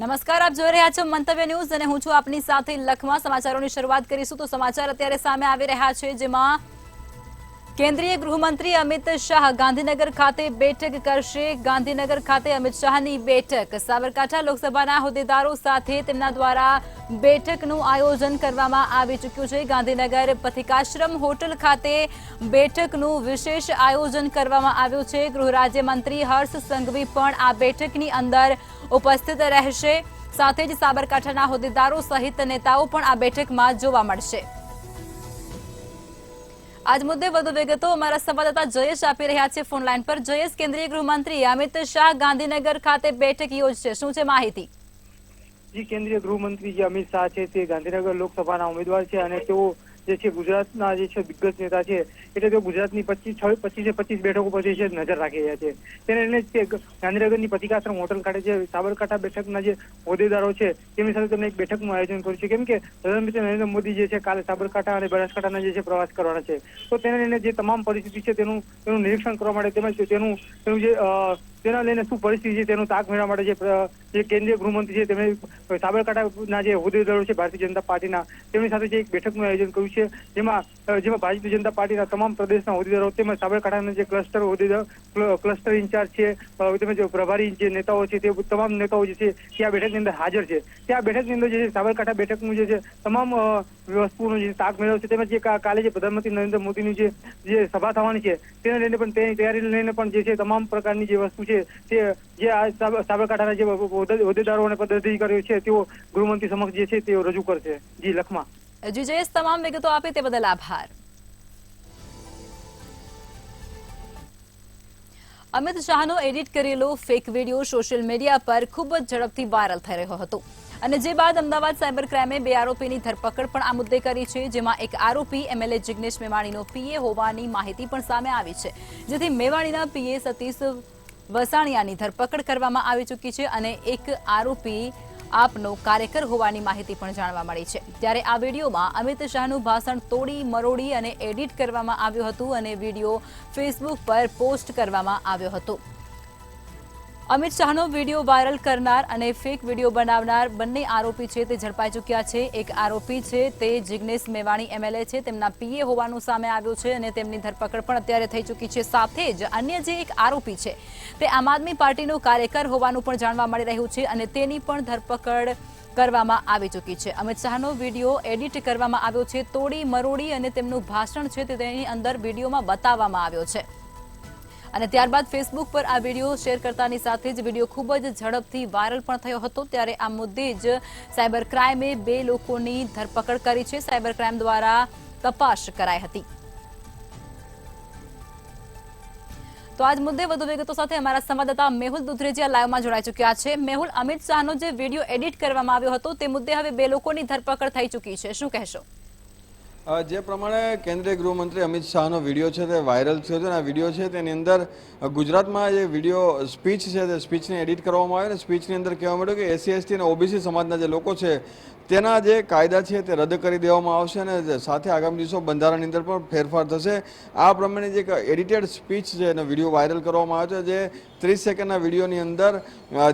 નમસ્કાર, આપ જોઈ રહ્યા છો મંતવ્ય ન્યૂઝ અને હું છું આપની સાથે લખમાં. સમાચારોની શરૂઆત કરીશું તો સમાચાર અત્યારે સામે આવી રહ્યા છે, જેમાં કેન્દ્રીય ગૃહમંત્રી અમિત શાહ ગાંધીનગર ખાતે બેઠક કરશે. ગાંધીનગર ખાતે અમિત શાહની બેઠક. સાબરકાંઠા લોકસભાના હોદ્દેદારો સાથે તેમના દ્વારા બેઠકનું આયોજન કરવામાં આવી ચૂક્યું છે. ગાંધીનગર પથિકાશ્રમ હોટલ ખાતે બેઠકનું વિશેષ આયોજન કરવામાં આવ્યું છે. ગૃહ રાજ્યમંત્રી હર્ષ સંઘવી પણ આ બેઠકની અંદર ઉપસ્થિત રહેશે. સાથે જ સાબરકાંઠાના હોદ્દેદારો સહિત નેતાઓ પણ આ બેઠકમાં જોવા મળશે. આજ મુદ્દે વધુ વિગતો અમારા સંવાદદાતા જયેશ આપી રહ્યા છે ફોન લાઈન પર. જયેશ, કેન્દ્રીય ગૃહમંત્રી અમિત શાહ ગાંધીનગર ખાતે બેઠક યોજશે, શું છે માહિતી? જી, કેન્દ્રીય ગૃહમંત્રી જે અમિત શાહ છે તે ગાંધીનગર લોકસભાના ઉમેદવાર છે અને તેઓ જે છે ગુજરાતના જે છે દિગ્ગજ નેતા છે, એટલે તેઓ ગુજરાતની 25 બેઠકો પર જે છે નજર રાખી રહ્યા છે. તેને લઈને ગાંધીનગરની પથિકાશ્રમ હોટલ ખાતે જે સાબરકાંઠા બેઠકના જે હોદ્દેદારો છે તેમની સાથે તેમણે એક બેઠકનું આયોજન કર્યું છે. કેમ કે પ્રધાનમંત્રી નરેન્દ્ર મોદી જે છે કાલે સાબરકાંઠા અને બનાસકાંઠાના જે છે પ્રવાસ કરવાના છે, તો તેને લઈને જે તમામ પરિસ્થિતિ છે તેનું નિરીક્ષણ કરવા માટે તેમજ તેના લઈને શું પરિસ્થિતિ છે તેનું તાક મેળવવા માટે જે કેન્દ્રીય ગૃહમંત્રી છે તેમણે સાબરકાંઠાના જે હોદ્દેદારો છે ભારતીય જનતા પાર્ટીના, તેમની સાથે જે એક બેઠકનું આયોજન કર્યું છે, જેમાં ભારતીય જનતા પાર્ટીના તમામ પ્રદેશના હોદ્દેદારો તેમજ સાબરકાંઠાના જે ક્લસ્ટર ઇન્ચાર્જ છે તેમજ પ્રભારી જે નેતાઓ છે તે તમામ નેતાઓ જે છે તે આ બેઠકની અંદર હાજર છે. તે આ બેઠકની અંદર જે છે સાબરકાંઠા બેઠકનું જે છે તમામ વસ્તુઓનો જે તાક મેળવશે. તેમજ જે કાલે જે પ્રધાનમંત્રી નરેન્દ્ર મોદીની જે સભા થવાની છે તેને લઈને પણ તેની તૈયારી લઈને પણ જે છે તમામ પ્રકારની જે વસ્તુ છે તે જે આ સાબરકાંઠાના જે હોદ્દેદારો અને પદાધિકારીઓ છે તેઓ ગૃહમંત્રી સમક્ષ જે છે તેઓ રજૂ કરશે. જી લખમાં. જી જયેશ, તમામ વિગતો આપી તે બદલ આભાર. અમિત શાહનો એડિટ કરેલો ફેક વિડીયો સોશિયલ મીડિયા પર ખૂબ જ ઝડપથી વાયરલ થઈ રહ્યો હતો અને જે બાદ અમદાવાદ સાયબર ક્રાઇમે 2 આરોપીની ધરપકડ પણ આ મુદ્દે કરી છે, જેમાં એક આરોપી એમએલએ જિગ્નેશ મેવાણીનો પીએ હોવાની માહિતી પણ સામે આવી છે, જેથી મેવાણીના પીએ સતીશ વસાણિયાની ધરપકડ કરવામાં આવી ચૂકી છે અને એક આરોપી આપનો કાર્યકર હોવાની માહિતી પણ જાણવા મળી છે. ત્યારે આ વિડીયોમાં અમિત શાહનું ભાષણ તોડી મરોડી અને એડિટ કરવામાં આવ્યું હતું અને વિડીયો ફેસબુક પર પોસ્ટ કરવામાં આવ્યો હતો. અમિત શાહનો વિડીયો વાયરલ કરનાર અને ફેક વિડીયો બનાવનાર બંને આરોપી છે તે ઝડપાઈ ચૂક્યા છે. એક આરોપી છે તે જિગ્નેશ મેવાણી એમએલએ છે, તેમના પીએ હોવાનું સામે આવ્યું છે અને તેમની ધરપકડ પણ અત્યારે થઈ ચૂકી છે. સાથે જ અન્ય જે એક આરોપી છે તે આમ આદમી પાર્ટીનો કાર્યકર હોવાનું પણ જાણવા મળી રહ્યું છે અને તેની પણ ધરપકડ કરવામાં આવી ચૂકી છે. અમિત શાહનો વિડીયો એડિટ કરવામાં આવ્યો છે, તોડી મરોડી અને તેમનું ભાષણ છે તે તેની અંદર વિડીયોમાં બતાવવામાં આવ્યો છે અને ત્યારબાદ ફેસબુક પર આ વિડીયો શેર કરતાની સાથે જ વિડીયો ખૂબ જ ઝડપથી વાયરલ પણ થયો હતો. ત્યારે આ મુદ્દે જ સાયબર ક્રાઇમે 2 લોકોની ધરપકડ કરી છે. સાયબર ક્રાઇમ દ્વારા તપાસ કરાઈ હતી. તો આજ મુદ્દે વધુ વિગતો સાથે અમારા સંવાદદાતા મેહુલ દુધરેજીયા લાઈવમાં જોડાઈ ચૂક્યા છે. મેહુલ, અમિત શાહનો જે વિડીયો એડિટ કરવામાં આવ્યો હતો તે મુદ્દે હવે 2 લોકોની ધરપકડ થઈ ચૂકી છે, શું કહેશો? જે પ્રમાણે કેન્દ્રીય ગૃહમંત્રી અમિત શાહનો વિડીયો છે તે વાયરલ થયો છે અને આ વિડીયો છે તેની અંદર ગુજરાતમાં જે વિડીયો સ્પીચ છે તે સ્પીચને એડિટ કરવામાં આવી અને સ્પીચની અંદર કહેવા મળ્યું કે એસસી એસટી અને ઓબીસી સમાજના જે લોકો છે તેના જે કાયદા છે તે રદ કરી દેવામાં આવશે અને સાથે આગામી દિવસો બંધારણની અંદર પણ ફેરફાર થશે. આ પ્રમાણે જે એડિટેડ સ્પીચ છે એનો વિડીયો વાયરલ કરવામાં આવ્યો છે, જે 30 સેકન્ડના વિડીયોની અંદર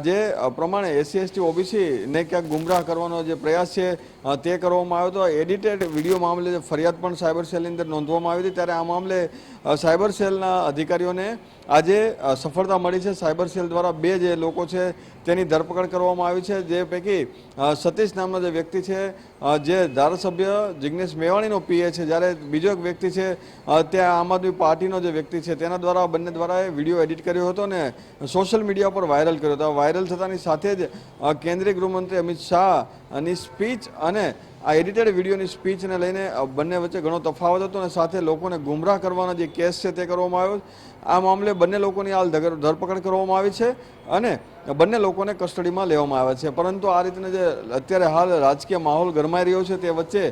જે પ્રમાણે એસસી એસટી ઓબીસીને ક્યાંક ગુમરાહ કરવાનો જે પ્રયાસ છે તે કરવામાં આવ્યો હતો. એડિટેડ વિડીયો મામલે ફરિયાદ પણ સાયબર સેલની અંદર નોંધવામાં આવી હતી. ત્યારે આ મામલે સાયબર સેલના અધિકારીઓને આજે સફળતા મળી છે. સાયબર સેલ દ્વારા 2 જે લોકો છે તેની ધરપકડ કરવામાં આવી છે, જે પૈકી સતીશ નામનો જે વ્યક્તિ છે જે ધારાસભ્ય જિગ્નેશ મેવાણીનો પીએ છે, જ્યારે બીજો એક વ્યક્તિ છે ત્યાં આમ આદમી પાર્ટીનો જે વ્યક્તિ છે તેના દ્વારા બંને દ્વારા વિડીયો એડિટ કર્યો હતો અને સોશિયલ મીડિયા પર વાયરલ કર્યો હતો. વાયરલ થતાની સાથે જ કેન્દ્રીય ગૃહમંત્રી અમિત શાહની સ્પીચ અને આ એડિટેડ વિડીયોની સ્પીચને લઈને બંને વચ્ચે ઘણો તફાવત હતો અને સાથે લોકોને ગુમરાહ કરવાનો જે કેસ છે તે કરવામાં આવ્યો. આ મામલે બંને લોકોની હાલ ધરપકડ કરવામાં આવી છે અને બંને લોકોને કસ્ટડીમાં લેવામાં આવ્યા છે. પરંતુ આ રીતના જે અત્યારે હાલ રાજકીય માહોલ ગરમાઈ રહ્યો છે તે વચ્ચે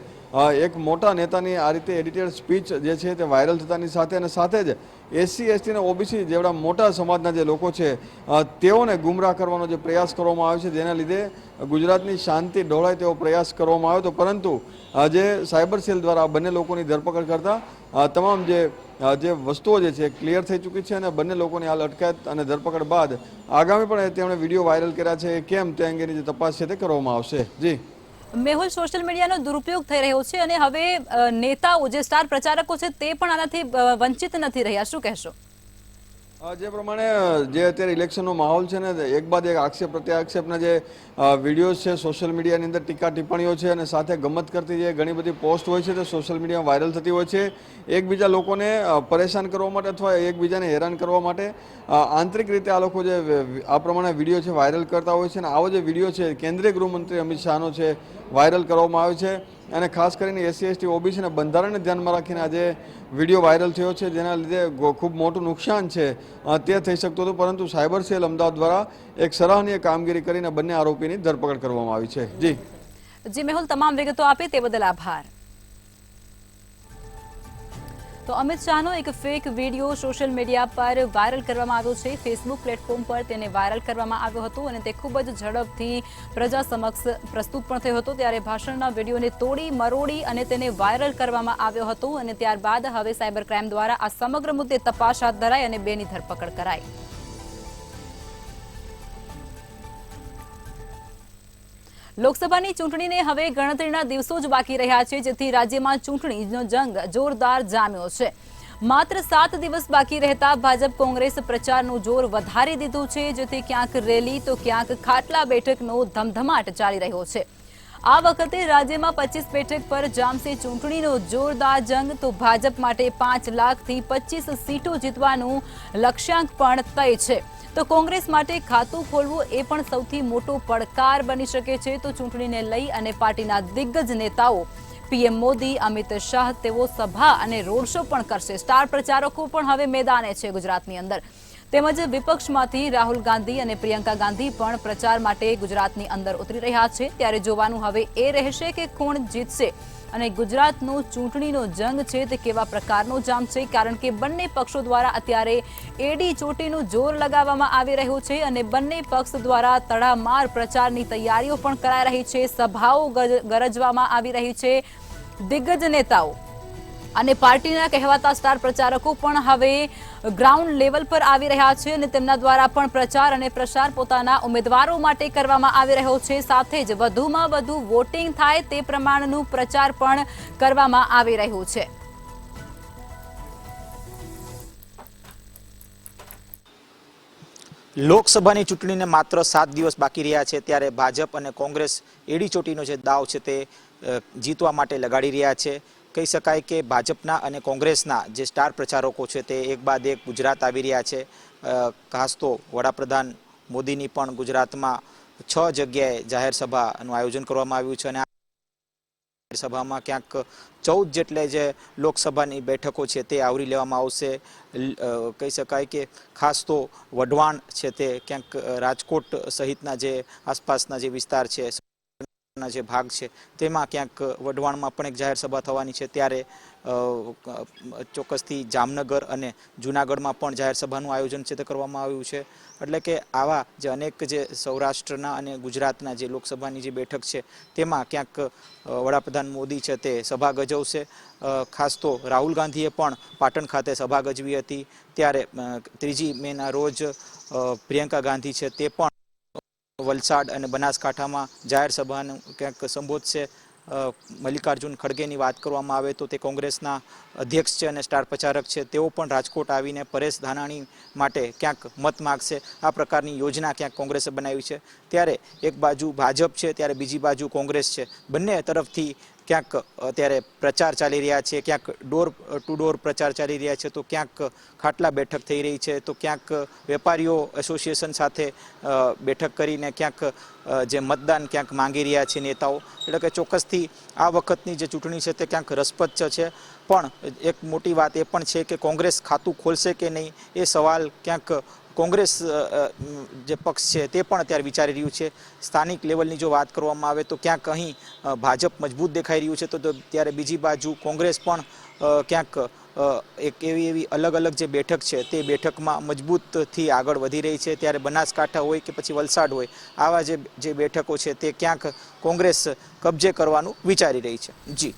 એક મોટા નેતાની આ રીતે એડિટેડ સ્પીચ જે છે તે વાયરલ થતાની સાથે જ એસસી એસટી અને ઓબીસી જેવડા મોટા સમાજના જે લોકો છે તેઓને ગુમરાહ કરવાનો જે પ્રયાસ કરવામાં આવ્યો છે, જેના લીધે ગુજરાતની શાંતિ ડહોળાય તેવો પ્રયાસ કરવામાં આવ્યો હતો. પરંતુ જે સાયબર સેલ દ્વારા બંને લોકોની ધરપકડ કરતા તમામ જે જે વસ્તુઓ જે છે ક્લિયર થઈ ચૂકી છે અને બંને લોકોની હાલ અટકાયત અને ધરપકડ બાદ આગામી પણ તેમણે વિડીયો વાયરલ કર્યા છે કેમ તે અંગેની જે તપાસ છે તે કરવામાં આવશે. જી મેહુલ, સોશિયલ મીડિયાનો દુરુપયોગ થઈ રહ્યો છે અને હવે નેતાઓ જે સ્ટાર પ્રચારકો છે તે પણ આનાથી વંચિત નથી રહ્યા, શું કહેશો? જે પ્રમાણે જે અત્યારે ઇલેક્શનનો માહોલ છે ને એક બાદ એક આક્ષેપ પ્રત્યાક્ષેપના જે વિડીયોઝ છે સોશિયલ મીડિયાની અંદર ટીકા ટિપ્પણીઓ છે અને સાથે ગમત કરતી જે ઘણી બધી પોસ્ટ હોય છે તે સોશિયલ મીડિયામાં વાયરલ થતી હોય છે એકબીજા લોકોને પરેશાન કરવા માટે અથવા એકબીજાને હેરાન કરવા માટે આંતરિક રીતે આ લોકો જે આ પ્રમાણે વિડીયો છે વાયરલ કરતા હોય છે અને આવો જે વિડીયો છે કેન્દ્રીય ગૃહમંત્રી અમિત શાહનો છે વાયરલ કરવામાં આવે છે અને ખાસ કરીને SC ST OBC અને બંધારણને ધ્યાનમાં રાખીને આજે વિડીયો વાયરલ થયો છે જેના લીધે ખૂબ મોટું નુકસાન છે તે થઈ શકતું હતું પરંતુ સાયબર સેલ અમદાવાદ દ્વારા એક સરાહનીય કામગીરી કરીને બંને આરોપીની ધરપકડ કરવામાં આવી છે. જી મેહુલ, તમામ વિગતો આપી તે બદલ આભાર. તો અમિત શાહનો એક ફેક વિડીયો સોશિયલ મીડિયા પર વાયરલ કરવામાં આવ્યો છે. ફેસબુક પ્લેટફોર્મ પર તેને વાયરલ કરવામાં આવ્યો હતો અને તે ખૂબ જ ઝડપથી પ્રજા સમક્ષ પ્રસ્તુત પણ થયો હતો. ત્યારે ભાષણના વિડીયોને તોડી મરોડી અને તેને વાયરલ કરવામાં આવ્યો હતો અને ત્યારબાદ હવે સાયબર ક્રાઇમ દ્વારા આ સમગ્ર મુદ્દે તપાસ હાથ ધરાઈ અને બેની ધરપકડ કરાઈ. લોકસભાની ચૂંટણીને હવે ગણતરીના દિવસો જ બાકી રહ્યા છે જેથી રાજ્યમાં ચૂંટણીનો જંગ જોરદાર જામ્યો છે. માત્ર 7 દિવસ બાકી રહેતા ભાજપ કોંગ્રેસ પ્રચારનું જોર વધારી દીધું છે જેથી ક્યાંક રેલી તો ક્યાંક ખાટલા બેઠકનો ધમધમાટ ચાલી રહ્યો છે. આ વખતે રાજ્યમાં 25 બેઠક પર જામશે ચૂંટણીનો જોરદાર જંગ તો ભાજપ માટે 5 લાખથી 25 સીટો જીતવાનું લક્ષ્યાંક પણ તય છે. તો કોંગ્રેસ માટે ખાતું ખોલવું એ પણ સૌથી મોટો પડકાર બની શકે છે. તો ચૂંટણીને લઈ અને પાર્ટીના દિગ્ગજ નેતાઓ PM મોદી, અમિત શાહ તેઓ સભા અને રોડ શો પણ કરશે. સ્ટાર પ્રચારકો પણ હવે મેદાને છે ગુજરાતની અંદર. તેમજ વિપક્ષમાંથી રાહુલ ગાંધી અને પ્રિયંકા ગાંધી પણ પ્રચાર માટે ગુજરાતની અંદર ઉતરી રહ્યા છે. ત્યારે જોવાનું હવે એ રહેશે કે કોણ જીતશે અને ગુજરાતનો ચૂંટણીનો જંગ છે તે કેવા પ્રકારનો જામશે કારણ કે બંને પક્ષો દ્વારા અત્યારે એડી ચોટીનું જોર લગાવવામાં આવી રહ્યું છે અને બંને પક્ષ દ્વારા તડામાર પ્રચારની તૈયારીઓ પણ કરાઈ રહી છે. સભાઓ ગરજવામાં આવી રહી છે. દિગ્ગજ નેતાઓ અને પાર્ટીના કહેવાતા સ્ટાર પ્રચારકો પણ હવે ગ્રાઉન્ડ લેવલ પર આવી રહ્યા છે અને તેમના દ્વારા પણ પ્રચાર અને પ્રસાર પોતાના ઉમેદવારો માટે કરવામાં આવી રહ્યો છે. સાથે જ વધુમાં વધુ વોટિંગ થાય તે પ્રમાણનું પ્રચાર પણ કરવામાં આવી રહ્યું છે. લોકસભાની ચૂંટણીને માત્ર 7 દિવસ બાકી રહ્યા છે ત્યારે ભાજપ અને કોંગ્રેસ એડી ચોટીનો જે દાવ છે તે જીતવા માટે લગાડી રહ્યા છે. કહી શકાય કે ભાજપના અને કોંગ્રેસના જે સ્ટાર પ્રચારકો છે તે એક બાદ એક ગુજરાત આવી રહ્યા છે. ખાસ તો વડાપ્રધાન મોદીની પણ ગુજરાતમાં 6 જગ્યાએ જાહેર સભાનું આયોજન કરવામાં આવ્યું છે અને આ સભામાં ક્યાંક 14 જેટલે જે લોકસભાની બેઠકો છે તે આવરી લેવામાં આવશે. કહી શકાય કે ખાસ તો વઢવાણ છે તે ક્યાંક રાજકોટ સહિતના જે આસપાસના જે વિસ્તાર છે જે ભાગ છે તેમાં ક્યાંક વઢવાણમાં પણ એક જાહેર સભા થવાની છે. ત્યારે ચોક્કસથી જામનગર અને જૂનાગઢમાં પણ જાહેર સભાનું આયોજન છે તે કરવામાં આવ્યું છે. એટલે કે આવા જે અનેક જે સૌરાષ્ટ્રના અને ગુજરાતના જે લોકસભાની જે બેઠક છે તેમાં ક્યાંક વડાપ્રધાન મોદી છે તે સભા ગજવશે. ખાસ તો રાહુલ ગાંધીએ પણ પાટણ ખાતે સભા ગજવી હતી. ત્યારે 3 મેના રોજ પ્રિયંકા ગાંધી છે તે પણ વલસાડ અને બનાસકાંઠામાં જાહેર સભાનું ક્યાંક સંબોધશે. મલ્લિકાર્જુન ખડગેની વાત કરવામાં આવે તો તે કોંગ્રેસના અધ્યક્ષ છે અને સ્ટાર પ્રચારક છે. તેઓ પણ રાજકોટ આવીને પરેશ ધાનાણી માટે ક્યાંક મત માગશે. આ પ્રકારની યોજના ક્યાંક કોંગ્રેસે બનાવી છે. ત્યારે એક બાજુ ભાજપ છે ત્યારે બીજી બાજુ કોંગ્રેસ છે. બંને તરફથી ક્યાંક અત્યારે પ્રચાર ચાલી રહ્યા છે. ક્યાંક ડોર ટુ ડોર પ્રચાર ચાલી રહ્યા છે તો ક્યાંક ખાટલા બેઠક થઈ રહી છે તો ક્યાંક વેપારીઓ એસોસિએશન સાથે બેઠક કરીને ક્યાંક જે મતદાન ક્યાંક માંગી રહ્યા છે નેતાઓ. એટલે કે ચોક્કસથી આ વખતની જે ચૂંટણી છે તે ક્યાંક રસપ્રદ છે. પણ એક મોટી વાત એ પણ છે કે કોંગ્રેસ ખાતું ખોલશે કે નહીં એ સવાલ ક્યાંક કોંગ્રેસ જે પક્ષ છે તે પણ અત્યારે વિચારી રહ્યું છે. સ્થાનિક લેવલની જો વાત કરવામાં આવે તો ક્યાંક અહીં ભાજપ મજબૂત દેખાઈ રહ્યું છે તો ત્યારે બીજી બાજુ કોંગ્રેસ પણ ક્યાંક એક એવી અલગ અલગ જે બેઠક છે તે બેઠકમાં મજબૂતથી આગળ વધી રહી છે. ત્યારે બનાસકાંઠા હોય કે પછી વલસાડ હોય આવા જે બેઠકો છે તે ક્યાંક કોંગ્રેસ કબજે કરવાનું વિચારી રહી છે. જી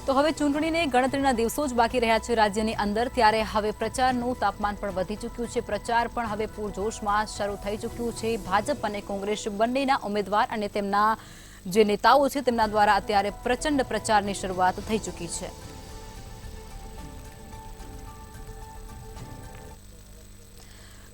તો હવે ચૂંટણીને ગણતરીના દિવસો જ બાકી રહ્યા છે રાજ્યની અંદર, ત્યારે હવે પ્રચારનું તાપમાન પણ વધી ચૂક્યું છે. પ્રચાર પણ હવે પૂરજોશમાં શરૂ થઈ ચૂક્યું છે. ભાજપ અને કોંગ્રેસ બંનેના ઉમેદવાર અને તેમના જે નેતાઓ છે તેમના દ્વારા અત્યારે પ્રચંડ પ્રચારની શરૂઆત થઈ ચૂકી છે.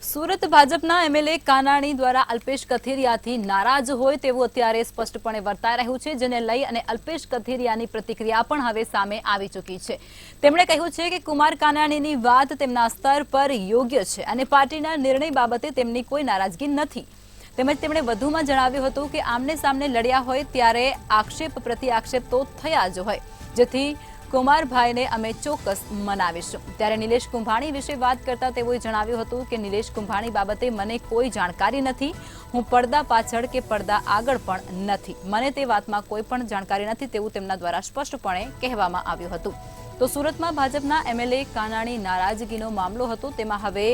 સુરત ભાજપના એમએલએ કાનાણી દ્વારા અલ્પેશ કથિરિયાથી નારાજ હોય તેવું અત્યારે સ્પષ્ટપણે વર્તાઈ રહ્યું છે, જેને લઈ અને અલ્પેશ કથિરિયાની પ્રતિક્રિયા પણ હવે સામે આવી ચૂકી છે. તેમણે કહ્યું છે કે કુમાર કાનાણીની વાત તેમના સ્તર પર યોગ્ય છે અને પાર્ટીના નિર્ણય બાબતે તેમની કોઈ નારાજગી નથી. તેમજ તેમણે વધુમાં જણાવ્યું હતું કે આમને સામને લડ્યા હોય ત્યારે આક્ષેપ પ્રતિ આક્ષેપ તો થયા જ હોય, જેથી કુમારભાઈને અમે ચોક્કસ મનાવીશું. ત્યારે નિલેશ કુંભાણી વિશે વાત કરતા તેઓએ જણાવ્યું હતું કે નિલેશ કુંભાણી બાબતે મને કોઈ જાણકારી નથી. હું પડદા પાછળ કે પડદા આગળ પણ નથી. મને તે વાતમાં કોઈ પણ જાણકારી નથી તેવું તેમના દ્વારા સ્પષ્ટપણે કહેવામાં આવ્યું હતું. તો સુરતમાં ભાજપના એમએલએ કાનાણી નારાજગીનો મામલો હતો, તેમાં હવે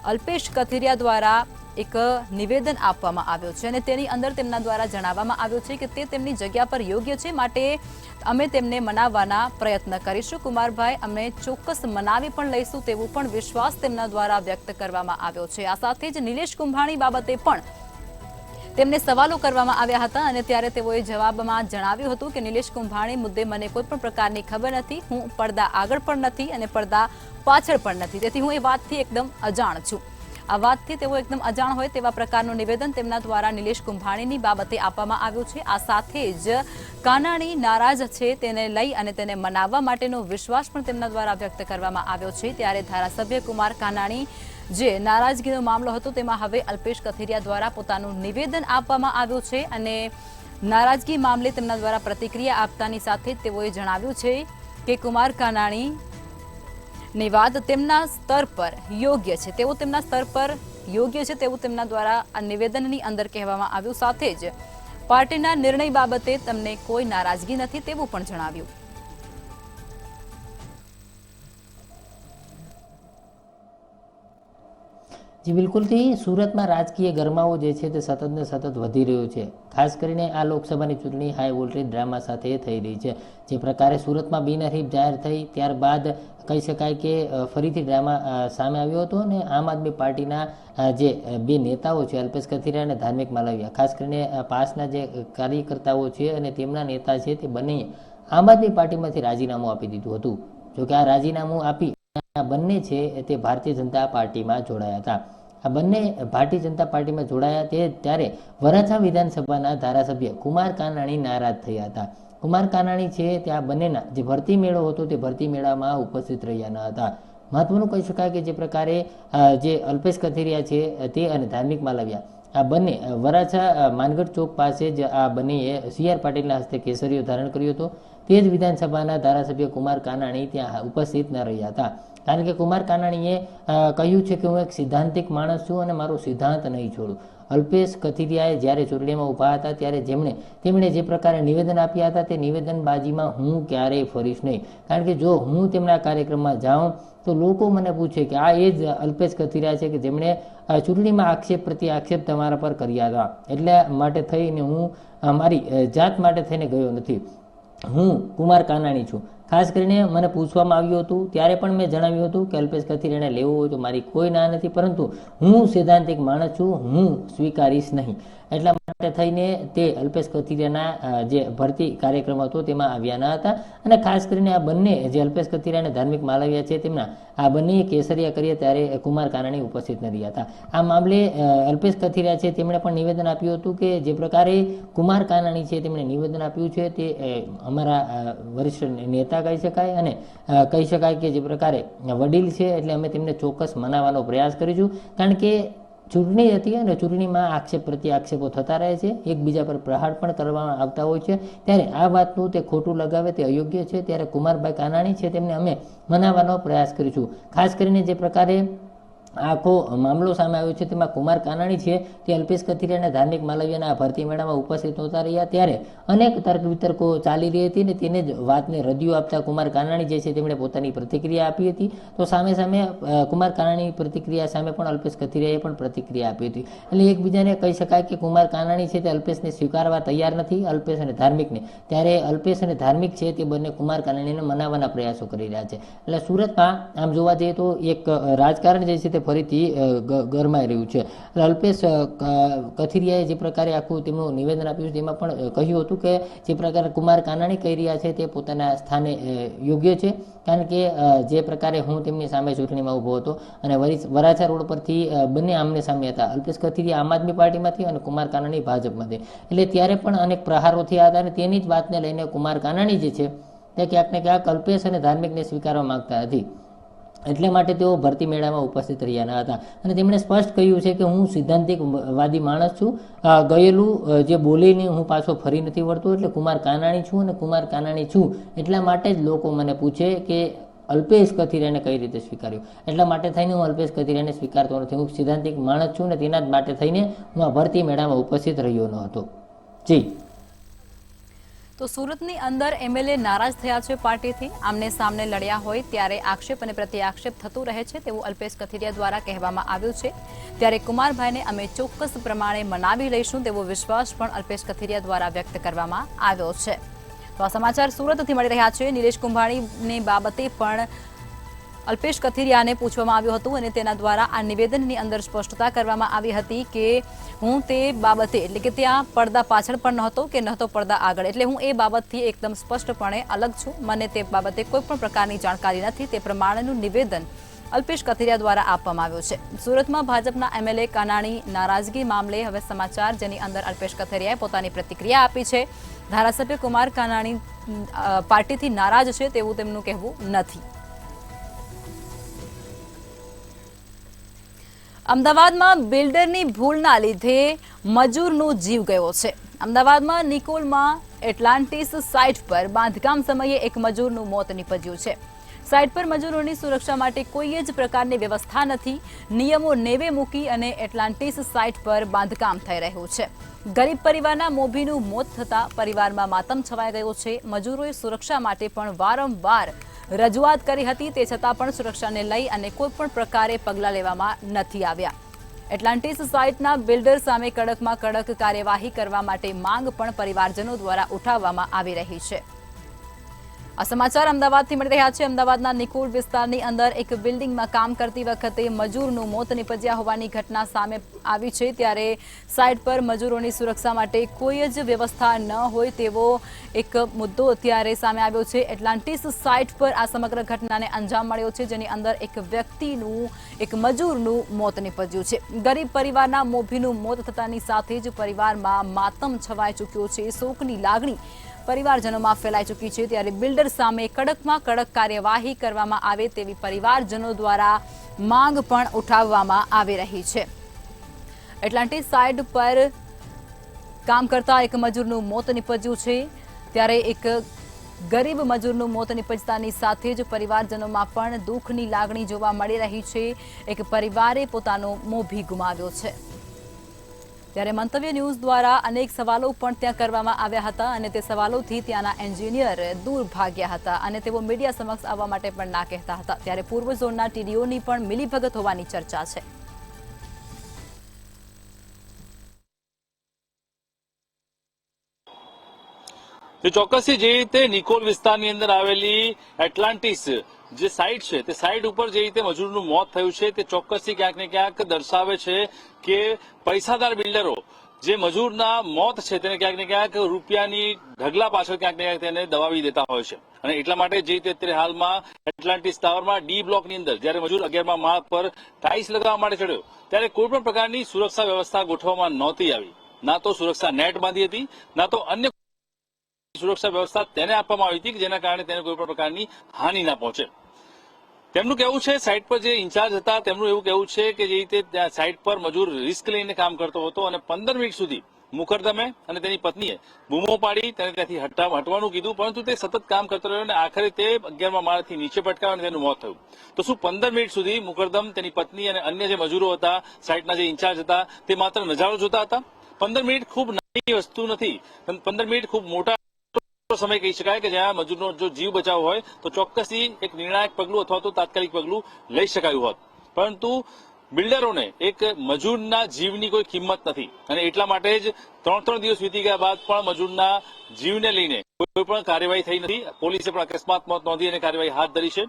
અલ્પેશ કથિરિયા દ્વારા એક નિવેદન આપવામાં આવ્યું છે અને તેની અંદર તેમના દ્વારા જણાવવામાં આવ્યું છે કે તે તેમની જગ્યા પર યોગ્ય છે, માટે અમે તેમને મનાવવાના પ્રયત્ન કરીશું. કુમારભાઈ અમે ચોક્કસ મનાવી પણ લઈશું તેવું પણ વિશ્વાસ તેમના દ્વારા વ્યક્ત કરવામાં આવ્યો છે. આ સાથે જ નિલેશ કુંભાણી બાબતે પણ તેમને સવાલો કરવામાં આવ્યા હતા અને ત્યારે તેઓએ જવાબમાં જણાવ્યું હતું કે નિલેશ કુંભાણી મુદ્દે મને કોઈ પણ પ્રકારની ખબર નથી. હું પડદા આગળ પણ નથી અને પડદા પાછળ પણ નથી, તેથી હું એ વાતથી એકદમ અજાણ છું. આ વાતથી તેઓ એકદમ અજાણ હોય તેવા પ્રકારનું નિવેદન તેમના દ્વારા નિલેશ કુંભાણીની બાબતે આપવામાં આવ્યું છે. આ સાથે જ કાનાણી નારાજ છે તેને લઈ અને તેને મનાવવા માટેનો વિશ્વાસ પણ તેમના દ્વારા વ્યક્ત કરવામાં આવ્યો છે. ત્યારે ધારાસભ્ય કુમાર કાનાણી જે નારાજગીનો મામલો હતો તેમાં હવે અલ્પેશ કથિરિયા દ્વારા પોતાનું નિવેદન આપવામાં આવ્યું છે અને નારાજગી મામલે તેમના દ્વારા પ્રતિક્રિયા આપતાની સાથે તેઓએ જણાવ્યું છે કે કુમાર કાનાણી ની વાત તેમના સ્તર પર યોગ્ય છે, તેઓ તેમના સ્તર પર યોગ્ય છે તેવું તેમના દ્વારા આ નિવેદનની અંદર કહેવામાં આવ્યું. સાથે જ પાર્ટીના નિર્ણય બાબતે તમને કોઈ નારાજગી નથી તેવું પણ જણાવ્યું. જી બિલકુલથી સુરતમાં રાજકીય ગરમાવો જે છે તે સતત ને સતત વધી રહ્યો છે. ખાસ કરીને આ લોકસભાની ચૂંટણી હાઈ વોલ્ટેજ ડ્રામા સાથે થઈ રહી છે. જે પ્રકારે સુરતમાં બિનહરીફ જાહેર થઈ ત્યારબાદ કહી શકાય કે ફરીથી ડ્રામા સામે આવ્યો હતો અને આમ આદમી પાર્ટીના જે બે નેતાઓ છે અલ્પેશ કથિરિયા અને ધાર્મિક માલવિયા, ખાસ કરીને પાસના જે કાર્યકર્તાઓ છે અને તેમના નેતા છે તે બંને આમ આદમી પાર્ટીમાંથી રાજીનામું આપી દીધું હતું. જોકે આ રાજીનામું આપી બંને છે તે ભારતીય જનતા પાર્ટીમાં જોડાયા હતા. આ બંને ભારતીય જનતા પાર્ટીમાં જોડાયા ત્યારે વરાછા વિધાનસભાના ધારાસભ્ય કુમાર કાનાણી નારાજ થયા હતા. કુમાર કાનાણી છે ત્યાં બંનેના જે ભરતી મેળો હતો તે ભરતી મેળામાં ઉપસ્થિત રહ્યા ન હતા. મહત્વનું કહી શકાય કે જે પ્રકારે જે અલ્પેશ કથિરિયા છે તે અને ધાર્મિક માલવિયા આ બંને વરાછા માનગઢ ચોક પાસે જ આ બંનેએ CR પાટીલના હસ્તે કેસરીઓ ધારણ કર્યો હતો. તે જ વિધાનસભાના ધારાસભ્ય કુમાર કાનાણી ત્યાં ઉપસ્થિત ન રહ્યા હતા. કારણ કે કુમાર કાનાણીએ કહ્યું છે કે હું એક સિદ્ધાંતિક માણસ છું અને મારો સિદ્ધાંત નહીં છોડું. અલ્પેશ કથિરિયાએ જ્યારે ચૂંટણીમાં ઊભા હતા ત્યારે તેમણે જે પ્રકારે નિવેદન આપ્યા હતા તે નિવેદનબાજીમાં હું ક્યારેય ફરીશ નહીં. કારણ કે જો હું તેમના કાર્યક્રમમાં જાઉં તો લોકો મને પૂછે કે આ એ જ અલ્પેશ કથિરિયા છે કે જેમણે ચૂંટણીમાં આક્ષેપ પ્રતિ આક્ષેપ તમારા પર કર્યા હતા. એટલા માટે થઈને હું મારી જાત માટે થઈને ગયો નથી. હું કુમાર કાનાણી છું. ખાસ કરીને મને પૂછવામાં આવ્યું હતું ત્યારે પણ મેં જણાવ્યું હતું કે અલ્પેશ કથિરિયાને લેવો હોય તો મારી કોઈ ના નથી, પરંતુ હું સૈદ્ધાંતિક માણસ છું, હું સ્વીકારીશ નહીં. એટલા માટે થઈને તે અલ્પેશ કથિરિયાના જે ભરતી કાર્યક્રમ હતો તેમાં આવ્યા ન હતા. અને ખાસ કરીને આ બંને જે અલ્પેશ કથિરિયા અને ધાર્મિક માલવિયા છે તેમના આ બંને કેસરિયા કરીએ ત્યારે કુમાર કાનાણી ઉપસ્થિત ન રહ્યા હતા. આ મામલે અલ્પેશ કથિરિયા છે તેમણે પણ નિવેદન આપ્યું હતું કે જે પ્રકારે કુમાર કાનાણી છે તેમણે નિવેદન આપ્યું છે તે અમારા વરિષ્ઠ નેતા કહી શકાય અને કહી શકાય કે જે પ્રકારે વડીલ છે એટલે અમે તેમને ચોક્કસ મનાવવાનો પ્રયાસ કરીશું. કારણ કે ચૂંટણી હતી અને ચૂંટણીમાં આક્ષેપ પ્રતિ આક્ષેપો થતા રહે છે, એકબીજા પર પ્રહાર પણ કરવામાં આવતા હોય છે. ત્યારે આ વાતનું તે ખોટું લગાવે તે અયોગ્ય છે. ત્યારે કુમારભાઈ કાનાણી છે તેમને અમે મનાવવાનો પ્રયાસ કરીશું. ખાસ કરીને જે પ્રકારે આખો મામલો સામે આવ્યો છે તેમાં કુમાર કાનાણી છે તે અલ્પેશ કથિરિયાના ધાર્મિક માલવ્યના ભરતી મેળામાં ઉપસ્થિત નહોતા રહ્યા ત્યારે અનેક તર્ક વિતર્કો ચાલી રહી હતી ને તેને જ વાતને રદિયો આપતા કુમાર કાનાણી જે છે તેમણે પોતાની પ્રતિક્રિયા આપી હતી. તો સામે સામે કુમાર કાનાણી પ્રતિક્રિયા સામે પણ અલ્પેશ કથિરિયાએ પણ પ્રતિક્રિયા આપી હતી. એટલે એકબીજાને કહી શકાય કે કુમાર કાનાણી છે તે અલ્પેશને સ્વીકારવા તૈયાર નથી, અલ્પેશ અને ધાર્મિકને. ત્યારે અલ્પેશ અને ધાર્મિક છે તે બંને કુમાર કાનાણીને મનાવવાના પ્રયાસો કરી રહ્યા છે. એટલે સુરતમાં આમ જોવા જઈએ તો એક રાજકારણ જે છે તે ફરીથી ગરમાઈ રહ્યું છે. એટલે અલ્પેશ કથિરિયાએ જે પ્રકારે આખું તેમનું નિવેદન આપ્યું તેમાં પણ કહ્યું હતું કે જે પ્રકારે કુમાર કાનાણી કહી રહ્યા છે તે પોતાના સ્થાને યોગ્ય છે, કારણ કે જે પ્રકારે હું તેમની સામે ચૂંટણીમાં ઊભો હતો અને વરાછા રોડ પરથી બંને આમને સામે હતા. અલ્પેશ કથિરિયા આમ આદમી પાર્ટીમાંથી અને કુમાર કાનાણી ભાજપમાંથી. એટલે ત્યારે પણ અનેક પ્રહારો થયા હતા અને તેની જ વાતને લઈને કુમાર કાનાણી જે છે તે ક્યાંક ને ક્યાંક અલ્પેશ અને ધાર્મિકને સ્વીકારવા માંગતા નથી. એટલે માટે તેઓ ભરતી મેળામાં ઉપસ્થિત રહ્યા ન હતા અને તેમણે સ્પષ્ટ કહ્યું છે કે હું સિદ્ધાંતિકવાદી માણસ છું, ગયેલું જે બોલીને હું પાછો ફરી નથી વળતો. એટલે કુમાર કાનાણી છું અને કુમાર કાનાણી છું એટલા માટે જ લોકો મને પૂછે કે અલ્પેશ કથિરિયાને કઈ રીતે સ્વીકાર્યું. એટલા માટે થઈને હું અલ્પેશ કથિરિયાને સ્વીકારતો નથી. હું સિદ્ધાંતિક માણસ છું ને તેના જ માટે થઈને હું આ ભરતી મેળામાં ઉપસ્થિત રહ્યો ન હતો. જી. તો સુરતની અંદર એમએલએ નારાજ થયા છે પાર્ટીથી. આમને સામને લડ્યા હોય ત્યારે આક્ષેપ અને પ્રત્યાક્ષેપ થતું રહે છે તેવું અલ્પેશ કથિરિયા દ્વારા કહેવામાં આવ્યું છે. ત્યારે કુમારભાઈને અમે ચોક્કસ પ્રમાણે મનાવી લઈશું તેવો વિશ્વાસ પણ અલ્પેશ કથિરિયા દ્વારા વ્યક્ત કરવામાં આવ્યો છે. તો આ સમાચાર સુરતથી મળી રહ્યા છે. નિલેશ કુંભાણીની બાબતે પણ અલ્પેશ કથિરિયાને પૂછવામાં આવ્યું હતું અને તેના દ્વારા આ નિવેદનની અંદર સ્પષ્ટતા કરવામાં આવી હતી કે હું તે બાબતે એટલે કે ત્યાં પડદા પાછળ પણ નહોતો કે નહોતો પડદા આગળ, એટલે હું એ બાબતથી એકદમ સ્પષ્ટપણે અલગ છું. મને તે બાબતે કોઈ પણ પ્રકારની જાણકારી નથી. તે પ્રમાણેનું નિવેદન અલ્પેશ કથિરિયા દ્વારા આપવામાં આવ્યું છે. સુરતમાં ભાજપના એમએલએ કાનાણી નારાજગી મામલે હવે સમાચાર જેની અંદર અલ્પેશ કથિરિયાએ પોતાની પ્રતિક્રિયા આપી છે. ધારાસભ્ય કુમાર કાનાણી પાર્ટીથી નારાજ છે તેવું તેમનું કહેવું નથી. અમદાવાદમાં બિલ્ડરની ભૂલના લીધે મજૂરનો જીવ ગયો છે. અમદાવાદમાં નિકોલમાં એટલાન્ટિસ સાઇટ પર બાંધકામ સમયે એક મજૂરનું મોત નીપજ્યું છે. સાઇટ પર મજૂરોની સુરક્ષા માટે કોઈ જ પ્રકારની વ્યવસ્થા નથી. નિયમો નેવે મૂકી અને એટલાન્ટિસ સાઇટ પર બાંધકામ થઈ રહ્યું છે. ગરીબ પરિવારના મોભીનું મોત થતાં પરિવારમાં માતમ છવાઈ ગયો છે. મજૂરોએ સુરક્ષા માટે પણ વારંવાર રજૂઆત કરી હતી, તે છતાં પણ સુરક્ષાને લઈ અને કોઈ પણ પ્રકારે પગલાં લેવામાં નથી આવ્યા. એટલાન્ટિસ સાઇટના બિલ્ડર સામે કડકમાં કડક કાર્યવાહી કરવા માટે માંગ પણ પરિવારજનો દ્વારા ઉઠાવવામાં આવી રહી છે. આ સમાચાર અમદાવાદથી મળી રહ્યા છે. અમદાવાદના નિકોલ વિસ્તારની અંદર એક બિલ્ડિંગમાં કામ કરતી વખતે મજૂરનું મોત નીપજ્યા હોવાની ઘટના સામે આવી છે. ત્યારે સાઇટ પર મજૂરોની સુરક્ષા માટે કોઈ જ વ્યવસ્થા ન હોય તેવો એક મુદ્દો અત્યારે સામે આવ્યો છે. એટલાન્ટિસ સાઇટ પર આ સમગ્ર ઘટનાને અંજામ મળ્યો છે, જેની અંદર એક વ્યક્તિનું, એક મજૂરનું મોત નીપજ્યું છે. ગરીબ પરિવારના મોભીનું મોત થતાની સાથે જ પરિવારમાં માતમ છવાઈ ચૂક્યો છે. શોકની લાગણી પરિવારજનોમાં ફેલાઈ ચૂકી છે. ત્યારે બિલ્ડર સામે કડકમાં કડક કાર્યવાહી કરવામાં આવે તેવી પરિવારજનો દ્વારા માંગ પણ ઉઠાવવામાં આવી રહી છે. એટલાન્ટિસ સાઇટ પર કામ કરતા એક મજૂરનું મોત નીપજ્યું છે. ત્યારે એક ગરીબ મજૂરનું મોત નીપજતાની સાથે જ પરિવારજનોમાં પણ દુઃખની લાગણી જોવા મળી રહી છે. એક પરિવારે પોતાનો મોભી ગુમાવ્યો છે. ત્યારે મંતવ્ય ન્યૂઝ દ્વારા અનેક સવાલો પણ ત્યાં કરવામાં આવ્યા હતા અને તે સવાલોથી ત્યાંના એન્જિનિયર દૂર ભાગ્યા હતા અને તેઓ મીડિયા સમક્ષ આવવા માટે પણ ના કહેતા હતા. ત્યારે પૂર્વ ઝોનના ટીડીઓની પણ મિલીભગત હોવાની ચર્ચા છે. તો ચોક્કસથી જે રીતે નિકોલ વિસ્તારની અંદર આવેલી એટલાન્ટિસ જે સાઇટ છે તે સાઇટ ઉપર જે રીતે મજૂરનું મોત થયું છે તે ચોક્કસથી ક્યાંક ને ક્યાંક દર્શાવે છે કે પૈસાદાર બિલ્ડરો જે મજૂરના મોત છે તેને ક્યાંક ને ક્યાંક રૂપિયાની ઢગલા પાછળ ક્યાંક ને ક્યાંક તેને દબાવી દેતા હોય છે. અને એટલા માટે જે રીતે અત્યારે હાલમાં એટલાન્ટિસ ટાવરમાં ડી બ્લોકની અંદર જ્યારે મજૂર 11મા માળ પર ટાઇલ્સ લગાવવા માટે ચડ્યો ત્યારે કોઈ પણ પ્રકારની સુરક્ષા વ્યવસ્થા ગોઠવવામાં નહોતી આવી. ના તો સુરક્ષા નેટ બાંધી હતી, ના તો અન્ય સુરક્ષા વ્યવસ્થા તેને આપવામાં આવી હતી કે જેના કારણે તેને કોઈ પણ પ્રકારની હાનિ ના પહોંચે. તેમનું કહેવું છે, સાઇટ પર જે ઇન્ચાર્જ હતા તેમનું એવું કહેવું છે કે જે રીતે ત્યાં સાઇટ પર મજૂર રિસ્ક લઈને કામ કરતો હતો અને 15 મિનિટ સુધી મુકરદમે અને તેની પત્નીએ બૂમો પાડી તેને ત્યાંથી હટવાનું કીધું, પરંતુ તે સતત કામ કરતો રહ્યો અને આખરે તે 11મા માળથી નીચે પટકાયો અને તેનું મોત થયું. તો શું 15 મિનિટ સુધી મુકરદમ, તેની પત્ની અને અન્ય જે મજૂરો હતા, સાઇટના જે ઇન્ચાર્જ હતા, તે માત્ર નજારો જોતા હતા? 15 મિનિટ ખૂબ નાની વસ્તુ નથી, 15 મિનિટ ખૂબ મોટા સમય કહી શકાય કે જ્યાં મજૂરનો જો જીવ બચાવ હોય તો ચોક્કસથી એક નિર્ણાયક પગલું અથવા તો તાત્કાલિક પગલું લઈ શકાયું હોત. પરંતુ બિલ્ડરોને એક મજૂરના જીવની કોઈ કિંમત નથી અને એટલા માટે જ 3 દિવસ વીતી ગયા બાદ પણ મજૂરના જીવને લઈને કોઈ પણ કાર્યવાહી થઈ નથી. પોલીસે પણ અકસ્માત મોત નોંધી અને કાર્યવાહી હાથ ધરી છે.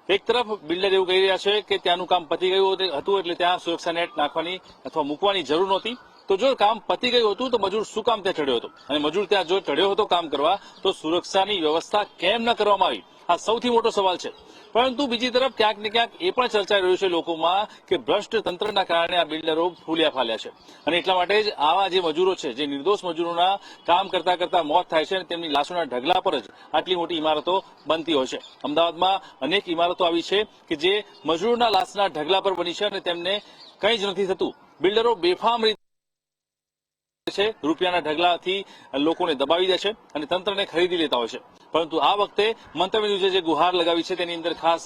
એક તરફ બિલ્ડર એવું કહી રહ્યા છે કે ત્યાંનું કામ પતી ગયું હતું એટલે ત્યાં સુરક્ષા નેટ નાખવાની અથવા મૂકવાની જરૂર નહોતી. તો જો કામ પતી ગયું હતું તો મજૂર શું કામ ત્યાં ચડ્યો હતો? અને મજૂર ત્યાં જો ચડ્યો હતો કામ કરવા તો સુરક્ષાની વ્યવસ્થા કેમ ન કરવામાં આવી? આ સૌથી મોટો સવાલ છે. પરંતુ બીજી તરફ ક્યાંક ને ક્યાંક એ પણ ચર્ચાઈ રહ્યું છે લોકોમાં કે ભ્રષ્ટ તંત્રના કારણે આ બિલ્ડરો ફૂલ્યા ફાલ્યા છે અને એટલા માટે જ આવા જે મજૂરો છે, જે નિર્દોષ મજૂરોના કામ કરતા કરતા મોત થાય છે અને તેમની લાશોના ઢગલા પર જ આટલી મોટી ઇમારતો બનતી હોય છે. અમદાવાદમાં અનેક ઇમારતો આવી છે કે જે મજૂરોના લાશના ઢગલા પર બની છે અને તેમને કંઈ જ નથી થતું. બિલ્ડરો બેફામ રીતે રૂપિયાના ઢગલાથી લોકોને દબાવી દે છે અને તંત્રને ખરીદી લેતા હોય છે. પરંતુ આ વખતે મંતવ્ય ન્યૂઝે જે ગુહાર લગાવી છે તેની અંદર ખાસ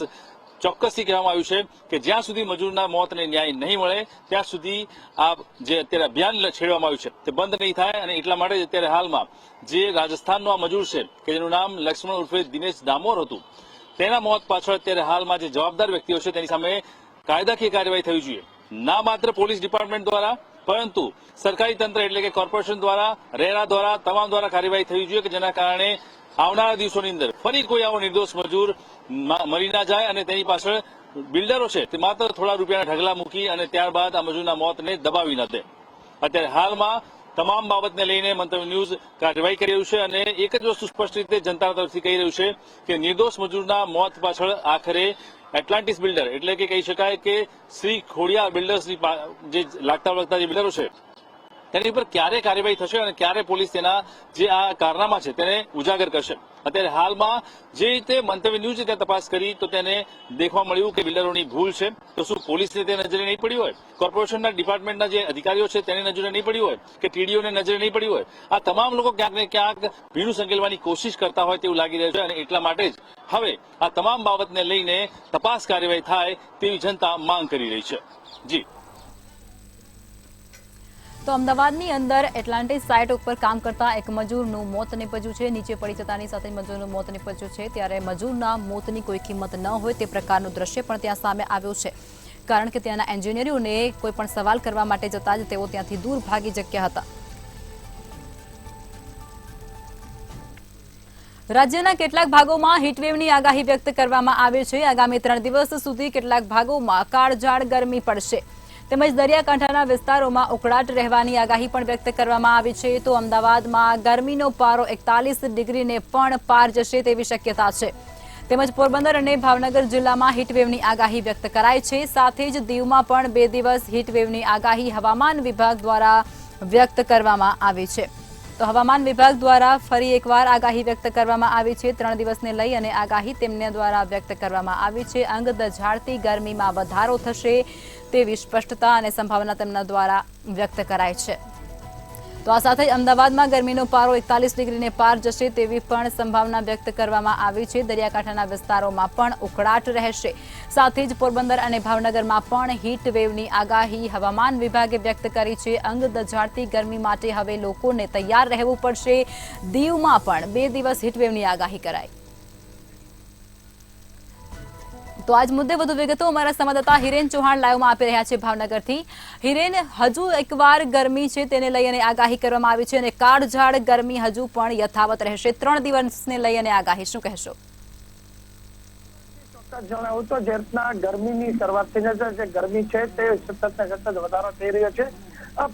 ચોક્કસથી કહેવામાં આવ્યું છે કે જ્યાં સુધી મજૂરના મોતને ન્યાય નહીં મળે ત્યાં સુધી આ જે અત્યારે અભિયાન છેડવામાં આવ્યું છે તે બંધ નહીં થાય. અને એટલા માટે જ અત્યારે હાલમાં જે રાજસ્થાનનો આ મજૂર છે કે જેનું નામ લક્ષ્મણ ઉર્ફે દિનેશ ડામોર હતું, તેના મોત પાછળ અત્યારે હાલમાં જે જવાબદાર વ્યક્તિઓ છે તેની સામે કાયદાકીય કાર્યવાહી થવી જોઈએ. ના માત્ર પોલીસ ડિપાર્ટમેન્ટ દ્વારા પરંતુ સરકારી તંત્ર એટલે કે કોર્પોરેશન દ્વારા, રેરા દ્વારા, તમામ દ્વારા કાર્યવાહી થવી જોઈએ કે જેના કારણે આવનારા દિવસોની અંદર ફરી કોઈ આવો નિર્દોષ મજૂર મરી ના જાય અને તેની પાછળ બિલ્ડરો છે તે માત્ર થોડા રૂપિયાના ઢગલા મૂકી અને ત્યારબાદ આ મજૂરના મોતને દબાવી ન દે. અત્યારે હાલમાં તમામ બાબતને લઈને મંતવ્ય ન્યૂઝ કાર્યવાહી કરી રહ્યું છે અને એક જ વસ્તુ સ્પષ્ટ રીતે જનતા તરફથી કહી રહ્યું છે કે નિર્દોષ મજૂરના મોત પાછળ આખરે એટલાન્ટિસ બિલ્ડર એટલે કે કહી શકાય કે શ્રી ખોડિયાર બિલ્ડર્સની જે લાગતા વળગતા જે બિલ્ડરો છે તેની ઉપર ક્યારે કાર્યવાહી થશે અને ક્યારે પોલીસ તેના જે આ કારનામા છે તેને ઉજાગર કરશે? અત્યારે હાલમાં જે રીતે મંતવ્ય ન્યૂઝે ત્યાં તપાસ કરી તો તેને દેખવા મળ્યું કે બિલ્ડરોની ભૂલ છે. તો શું પોલીસને તે નજરે નહીં પડી હોય? કોર્પોરેશનના ડિપાર્ટમેન્ટના જે અધિકારીઓ છે તેને નજરે નહીં પડી હોય કે ટીડીઓને નજરે નહીં પડી હોય? આ તમામ લોકો ક્યાંક ને ક્યાંક ભીનું સંકેલવાની કોશિશ કરતા હોય તેવું લાગી રહ્યું છે અને એટલા માટે જ હવે આ તમામ બાબતને લઈને તપાસ કાર્યવાહી થાય તેવી જનતા માંગ કરી રહી છે. જી. તો અમદાવાદની અંદર એટલાન્ટિસ સાઇટ ઉપર કામ કરતા એક મજૂરનું મોત નીપજ્યું છે. નીચે પડી જતાની સાથે મજૂરનું મોત નીપજ્યું છે. ત્યારે મજૂરના મોતની કોઈ કિંમત ન હોય તે પ્રકારનું દ્રશ્ય પણ ત્યાં સામે આવ્યું છે. કારણ કે ત્યાંના એન્જિનિયરોને કોઈ પણ સવાલ કરવા માટે જતા જ તેઓ ત્યાંથી દૂર ભાગી શક્યા હતા. રાજ્યના કેટલાક ભાગોમાં હીટવેવની આગાહી વ્યક્ત કરવામાં આવી છે. આગામી 3 દિવસ સુધી કેટલાક ભાગોમાં કાળઝાળ ગરમી પડશે તેમજ દરિયાકાંઠાના વિસ્તારોમાં ઉકળાટ રહેવાની આગાહી પણ વ્યક્ત કરવામાં આવી છે. તો અમદાવાદમાં ગરમીનો પારો 41 ડિગ્રીને પણ પાર જશે તેવી શક્યતા છે. તેમજ પોરબંદર અને ભાવનગર જિલ્લામાં હીટવેવની આગાહી વ્યક્ત કરાઈ છે. સાથે જ દીવમાં પણ 2 દિવસ હીટવેવની આગાહી હવામાન વિભાગ દ્વારા વ્યક્ત કરવામાં આવી છે. તો હવામાન વિભાગ દ્વારા ફરી એકવાર આગાહી વ્યક્ત કરવામાં આવી છે. 3 દિવસને લઈ અને આગાહી તેમના દ્વારા વ્યક્ત કરવામાં આવી છે. અંગ દઝાડતી ગરમીમાં વધારો થશે તેવી સ્પષ્ટતા અને સંભાવના તેમના દ્વારા વ્યક્ત કરાઈ છે. તો આ સાથે અમદાવાદમાં ગરમીનો પારો 41 ડિગ્રીને પાર જશે તેવી પણ સંભાવના વ્યક્ત કરવામાં આવી છે. દરિયાકાંઠાના વિસ્તારોમાં પણ ઉકળાટ રહેશે. સાથે જ પોરબંદર અને ભાવનગરમાં પણ હીટ વેવની આગાહી હવામાન વિભાગે વ્યક્ત કરી છે. અંગ દઝાડતી ગરમી માટે હવે લોકોને તૈયાર રહેવું પડશે. દીવમાં પણ 2 દિવસ હીટ વેવની આગાહી કરાઈ. તો આજ મુદ્દે વધુ વિગતો અમારા સંવાદદાતા હિરેન ચૌહાણ લાઈવમાં આપી રહ્યા છે ભાવનગરથી. હિરેન, હજુ એકવાર ગરમી છે તેને લઈ અને આગાહી કરવામાં આવી છે અને કાળઝાળ ગરમી હજુ પણ યથાવત રહેશે. 3 દિવસને લઈ અને આગાહી શું કહેશો? ચોક્કસ જણાવું તો જે રીતના ગરમીની શરૂઆતથી જે ગરમી છે તે સતત ને સતત વધારો થઈ રહ્યો છે.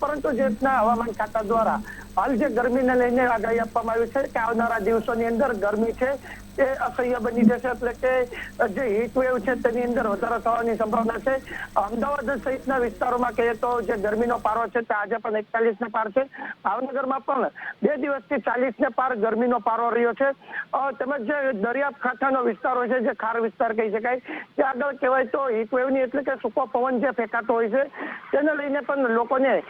પરંતુ જે રીતના હવામાન ખાતા દ્વારા હાલ જે ગરમીને લઈને આગાહી આપવામાં આવી છે કે આવનારા દિવસોની અંદર ગરમી છે એ અસહ્ય બની જશે, એટલે કે જે હીટ વેવ છે તેની અંદર વધારો થવાની સંભાવના છે. અમદાવાદ સહિતના વિસ્તારોમાં કહીએ તો જે ગરમીનો પારો છે તે આજે પણ 41 ને પાર છે. ભાવનગરમાં પણ 2 દિવસથી 40 ને પાર ગરમીનો પારો રહ્યો છે. તેમજ જે દરિયાકાંઠાનો વિસ્તારો છે, જે ખાર વિસ્તાર કહી શકાય, તે આગળ કહેવાય તો હીટ વેવની એટલે કે સૂકો પવન જે ફેંકાતો હોય છે તેને લઈને પણ લોકોને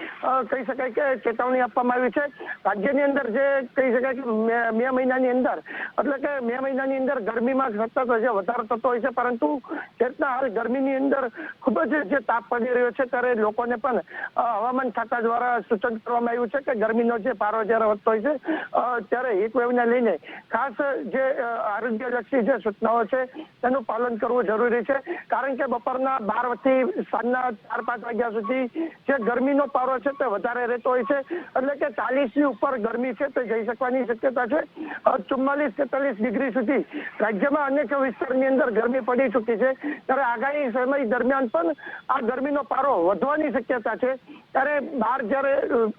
કહી શકાય કે ચેતવણી આપવામાં આવી છે. રાજ્યની અંદર જે કહી શકાય કે મે મહિનાની અંદર એટલે કે મે મહિનાની અંદર ગરમીમાં સતત જે વધારો થતો હોય છે, પરંતુ જેટલા હાલ ગરમીની અંદર ખૂબ જ જે તાપ પડી રહ્યો છે ત્યારે લોકોને પણ હવામાન ખાતા દ્વારા સૂચન કરવામાં આવ્યું છે કે ગરમીનો જે પારો જ્યારે વધતો હોય છે ત્યારે હીટ વેવને લઈને ખાસ જે આરોગ્યલક્ષી જે સૂચનાઓ છે તેનું પાલન કરવું જરૂરી છે. કારણ કે બપોરના 12 થી સાંજના 4-5 વાગ્યા સુધી જે ગરમીનો પારો છે તે વધારે રહેતો હોય છે, એટલે કે 40 ની ઉપર ગરમી છે તે જઈ શકવાની શક્યતા છે. 44-43 ડિગ્રી સુધી રાજ્યમાં અનેક વિસ્તારની અંદર ગરમી પડી ચૂકી છે, ત્યારે આગામી સમય દરમિયાન પણ આ ગરમીનો પારો વધવાની શક્યતા છે. ત્યારે બહાર જ્યારે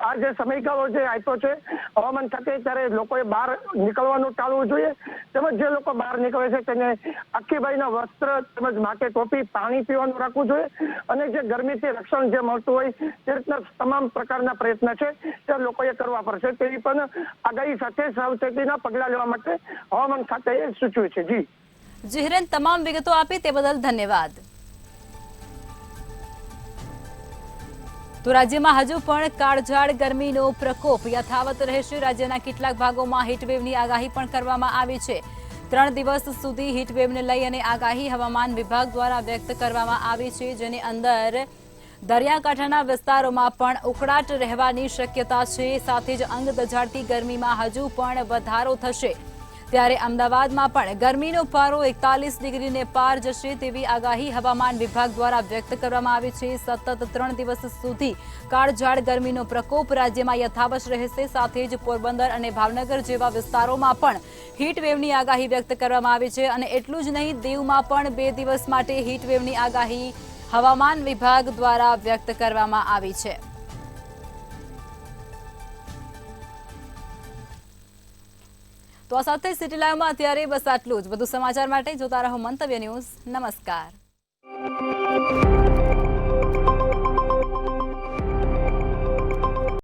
આ જે સમયગાળો જે આપ્યો છે હવામાન ખાતે, ત્યારે લોકોએ બહાર નીકળવાનું ટાળવું જોઈએ. તેમજ જે લોકો બહાર નીકળે છે તેને આખી બાઈના વસ્ત્ર તેમજ માથે ટોપી, પાણી પીવાનું રાખવું જોઈએ અને જે ગરમીથી રક્ષણ જે મળતું હોય તે રીતના તમામ પ્રકારના પ્રયત્ન છે તે લોકોએ કરવા પડશે. તેવી પણ આગાહી સાથે સાવચેતીના પગલાં લેવા માટે હવામાન ખાતાએ સૂચવ્યું છે. જી હિરેન, તમામ વિગતો આપી તે બદલ ધન્યવાદ. તો રાજ્યમાં હજુ પણ કાળઝાળ ગરમીનો પ્રકોપ યથાવત રહેશે. રાજ્યના કેટલાક ભાગોમાં હીટવેવની આગાહી પણ કરવામાં આવી છે. 3 દિવસ સુધી હીટવેવને લઈ અને આગાહી હવામાન વિભાગ દ્વારા વ્યક્ત કરવામાં આવી છે, જેની અંદર દરિયાકાંઠાના વિસ્તારોમાં પણ ઉકળાટ રહેવાની શક્યતા છે. સાથે જ અંગ દઝાડતી ગરમીમાં હજુ પણ વધારો થશે. ત્યારે અમદાવાદમાં પણ ગરમીનો પારો 41 ડિગ્રીને પાર જશે તેવી આગાહી હવામાન વિભાગ દ્વારા વ્યક્ત કરવામાં આવી છે. સતત 3 દિવસ સુધી કાળઝાળ ગરમીનો પ્રકોપ રાજ્યમાં યથાવત રહેશે. સાથે જ પોરબંદર અને ભાવનગર જેવા વિસ્તારોમાં પણ હીટવેવની આગાહી વ્યક્ત કરવામાં આવી છે. અને એટલું જ નહીં, દીવમાં પણ 2 દિવસ માટે હીટવેવની આગાહી હવામાન વિભાગ દ્વારા વ્યક્ત કરવામાં આવી છે. તો આ સાથે સિટી લાઈવમાં અત્યારે બસ આટલું જ. વધુ સમાચાર માટે જોતા રહો મંતવ્ય ન્યૂઝ. નમસ્કાર.